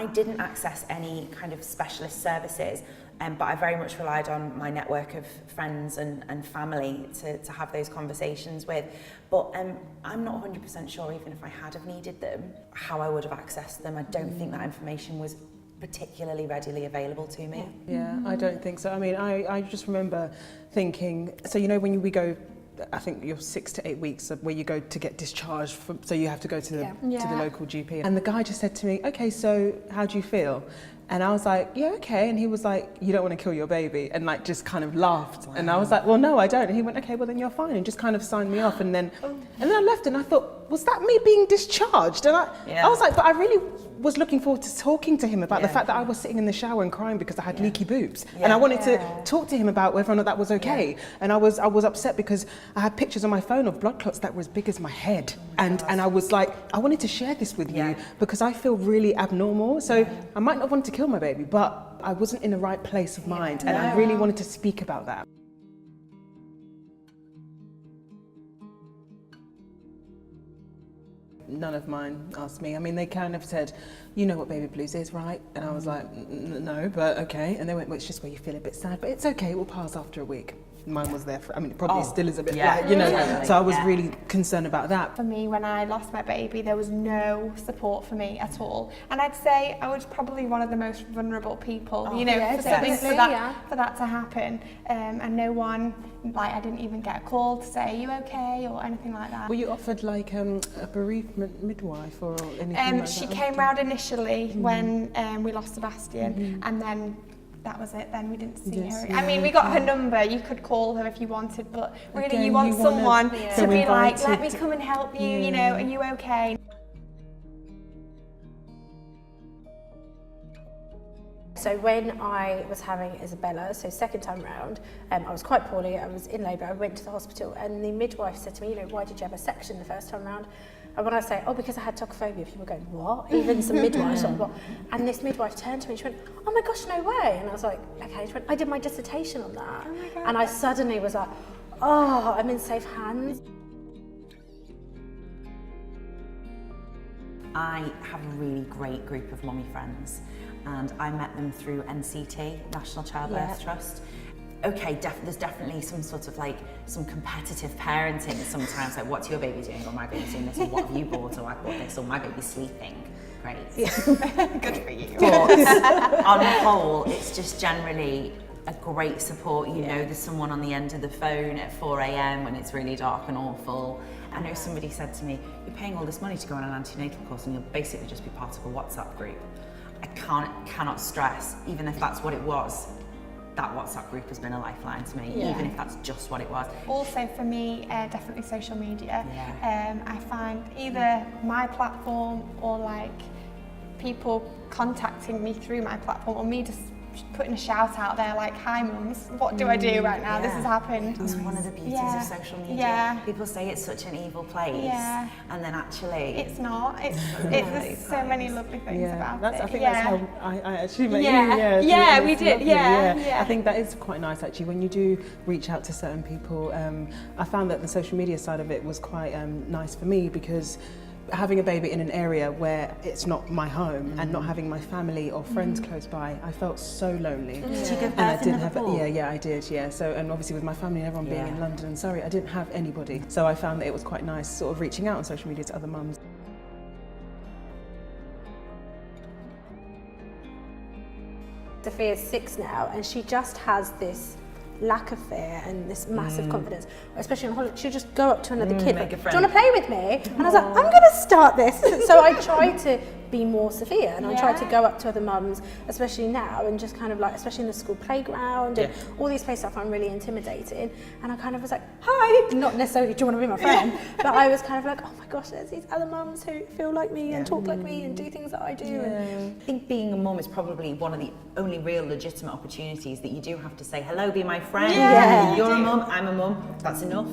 I didn't access any kind of specialist services, but I very much relied on my network of friends and family to have those conversations with. But I'm not 100% sure, even if I had have needed them, how I would have accessed them. I don't think that information was particularly readily available to me. Yeah, I don't think so. I mean, I just remember thinking, so you know when we go, I think you're 6 to 8 weeks of where you go to get discharged from, so you have to go to the local GP. And the guy just said to me, okay, so how do you feel? And I was like, yeah, okay. And he was like, you don't want to kill your baby, and like just kind of laughed. Wow. And I was like, well, no, I don't. And he went, okay, well then you're fine, and just kind of signed me off. And then I left, and I thought, was that me being discharged? And I was like, but I really was looking forward to talking to him about the fact that I was sitting in the shower and crying because I had leaky boobs, and I wanted to talk to him about whether or not that was okay. And I was upset because I had pictures on my phone of blood clots that were as big as my head, and I was like, I wanted to share this with you because I feel really abnormal. So I might not want to kill my baby, but I wasn't in the right place of mind, and I really wanted to speak about that. None of mine asked me. I mean, they kind of said, you know what baby blues is, right? And I was like, no, but okay. And they went, well, it's just where you feel a bit sad, but it's okay, it will pass after a week. Mine was there for, I mean, it probably still is a bit like, you know, totally. So I was really concerned about that. For me, when I lost my baby, there was no support for me at all. And I'd say I was probably one of the most vulnerable people, you know, for that to happen. And no one, like, I didn't even get a call to say, are you okay, or anything like that. Were you offered like a bereavement midwife or anything like that? She came round initially when we lost Sebastian, and then that was it. Then we didn't see her. I mean, we got her number. You could call her if you wanted, but really, again, you want someone to be like, let me come and help you. You know, are you okay? So when I was having Isabella, so second time round, I was quite poorly. I was in labour. I went to the hospital, and the midwife said to me, you know, why did you have a section the first time round? And when I say, oh, because I had tocophobia, people were going, what? Even some midwives, like, what? And this midwife turned to me and she went, oh my gosh, no way. And I was like, okay. She went, I did my dissertation on that. Oh my God. And I suddenly was like, oh, I'm in safe hands. I have a really great group of mummy friends, and I met them through NCT, National Childbirth Trust. Okay, there's definitely some sort of like some competitive parenting sometimes, like what's your baby doing, or my baby's doing this, or what have you bought, or I bought this, or my baby's sleeping. Great. Good for you. But on the whole, it's just generally a great support. You know, there's someone on the end of the phone at 4 a.m. when it's really dark and awful. I know somebody said to me, you're paying all this money to go on an antenatal course and you'll basically just be part of a WhatsApp group. I cannot stress, even if that's what it was, that WhatsApp group has been a lifeline to me, even if that's just what it was. Also for me, definitely social media. I find either my platform or like people contacting me through my platform, or me just putting a shout out there like, hi mums, what do I do right now? This has happened. That's one of the beauties of social media. People say it's such an evil place, and then actually it's not. There's so many lovely things about it. I think that's how I actually met you. We did. I think that is quite nice actually when you do reach out to certain people. I found that the social media side of it was quite nice for me, because having a baby in an area where it's not my home and not having my family or friends close by, I felt so lonely. Did you give birth and I didn't have Liverpool? I did. So, and obviously with my family and everyone being in London and Surrey, I didn't have anybody. So I found that it was quite nice sort of reaching out on social media to other mums. Sophia's 6 now, and she just has this lack of fear and this massive confidence, especially on holiday. She'll just go up to another kid, like, do you want to play with me? And I was like, I'm going to start this. So I try to be more Sophia, and I try to go up to other mums, especially now, and just kind of like, especially in the school playground and all these places I find really intimidating. And I kind of was like, hi, not necessarily, do you want to be my friend? But I was kind of like, oh my gosh, there's these other mums who feel like me and talk like me and do things that I do. And I think being a mum is probably one of the only real legitimate opportunities that you do have to say, hello, be my friend. You're a mum, I'm a mum, that's enough.